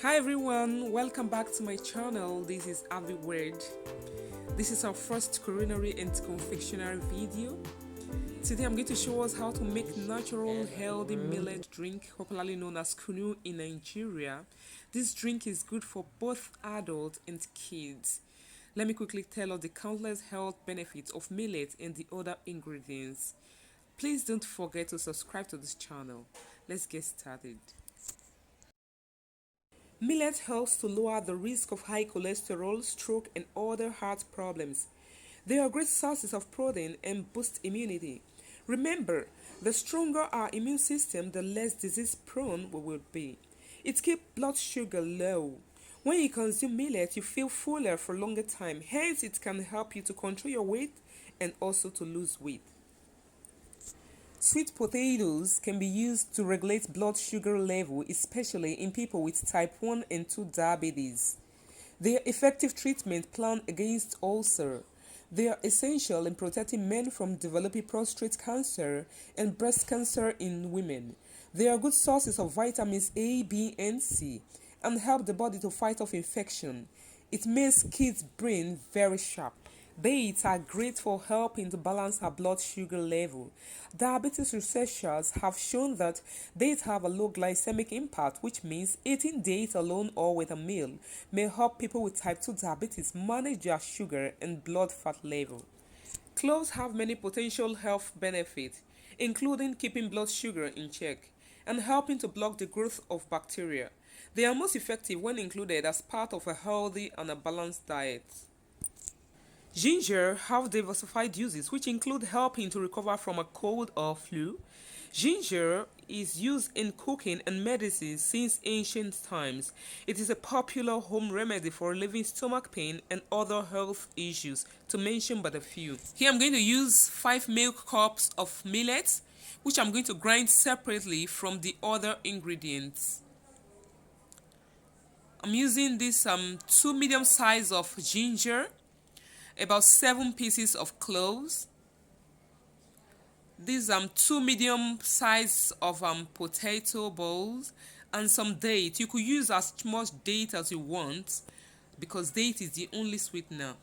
Hi everyone, welcome back to my channel. This is Ahviworld. This is our first culinary and confectionery video. Today I'm going to show us how to make natural healthy millet drink, popularly known as KUNU in Nigeria. This drink is good for both adults and kids. Let me quickly tell us the countless health benefits of millet and the other ingredients. Please don't forget to subscribe to this channel. Let's get started. Millet helps to lower the risk of high cholesterol, stroke, and other heart problems. They are great sources of protein and boost immunity. Remember, the stronger our immune system, the less disease-prone we will be. It keeps blood sugar low. When you consume millet, you feel fuller for a longer time. Hence, it can help you to control your weight and also to lose weight. Sweet potatoes can be used to regulate blood sugar level, especially in people with type 1 and 2 diabetes. They are effective treatment plan against ulcer. They are essential in protecting men from developing prostate cancer and breast cancer in women. They are good sources of vitamins A, B, and C and help the body to fight off infection. It makes kids' brain very sharp. Dates are great for helping to balance our blood sugar level. Diabetes researchers have shown that dates have a low glycemic impact, which means eating dates alone or with a meal may help people with type 2 diabetes manage their sugar and blood fat level. Cloves have many potential health benefits, including keeping blood sugar in check and helping to block the growth of bacteria. They are most effective when included as part of a healthy and a balanced diet. Ginger have diversified uses which include helping to recover from a cold or flu. Ginger is used in cooking and medicine since ancient times. It is a popular home remedy for relieving stomach pain and other health issues, to mention but a few. Here I'm going to use 5 milk cups of millet, which I'm going to grind separately from the other ingredients. I'm using this 2 medium size of ginger, about 7 pieces of cloves, these 2 medium size of potato balls, and some date. You could use as much date as you want because date is the only sweetener.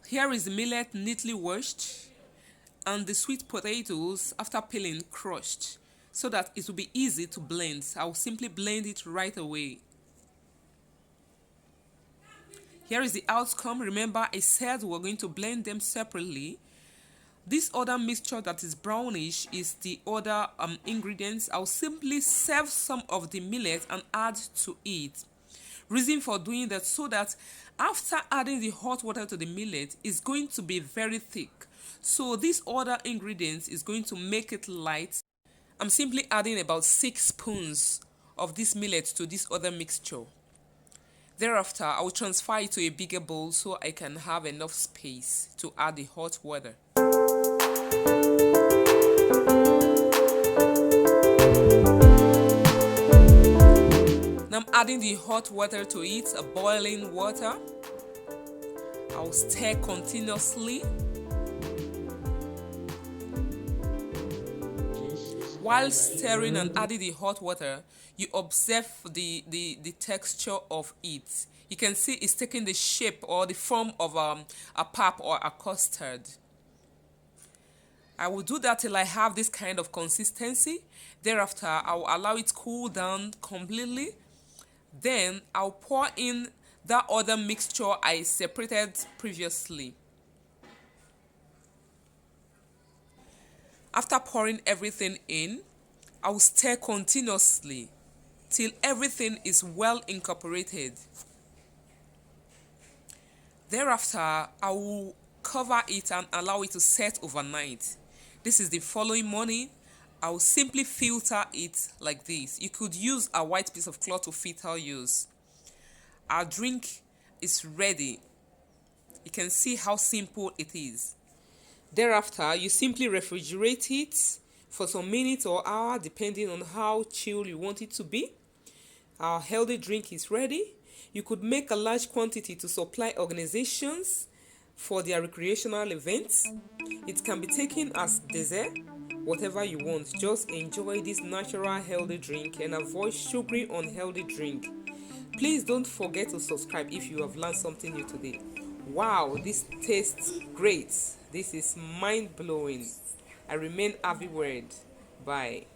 Here is the millet neatly washed and the sweet potatoes after peeling crushed so that it will be easy to blend. I will simply blend it right away. Here is the outcome. Remember, I said we're going to blend them separately. This other mixture that is brownish is the other ingredients. I'll simply serve some of the millet and add to it. Reason for doing that, so that after adding the hot water to the millet, it's going to be very thick. So this other ingredients is going to make it light. I'm simply adding about 6 spoons of this millet to this other mixture. Thereafter, I will transfer it to a bigger bowl so I can have enough space to add the hot water. Now I'm adding the hot water to it, a boiling water. I will stir continuously. While stirring and adding the hot water, you observe the texture of it. You can see it's taking the shape or the form of a pap or a custard. I will do that till I have this kind of consistency. Thereafter, I will allow it to cool down completely. Then I'll pour in that other mixture I separated previously. After pouring everything in, I will stir continuously till everything is well incorporated. Thereafter, I will cover it and allow it to set overnight. This is the following morning. I will simply filter it like this. You could use a white piece of cloth to filter yours. Our drink is ready. You can see how simple it is. Thereafter, you simply refrigerate it for some minutes or hour depending on how chilled you want it to be. Our healthy drink is ready. You could make a large quantity to supply organizations for their recreational events. It can be taken as dessert, whatever you want. Just enjoy this natural healthy drink and avoid sugary unhealthy drink. Please don't forget to subscribe if you have learned something new today. Wow, this tastes great. This is mind blowing. I remain Ahviworld. Bye.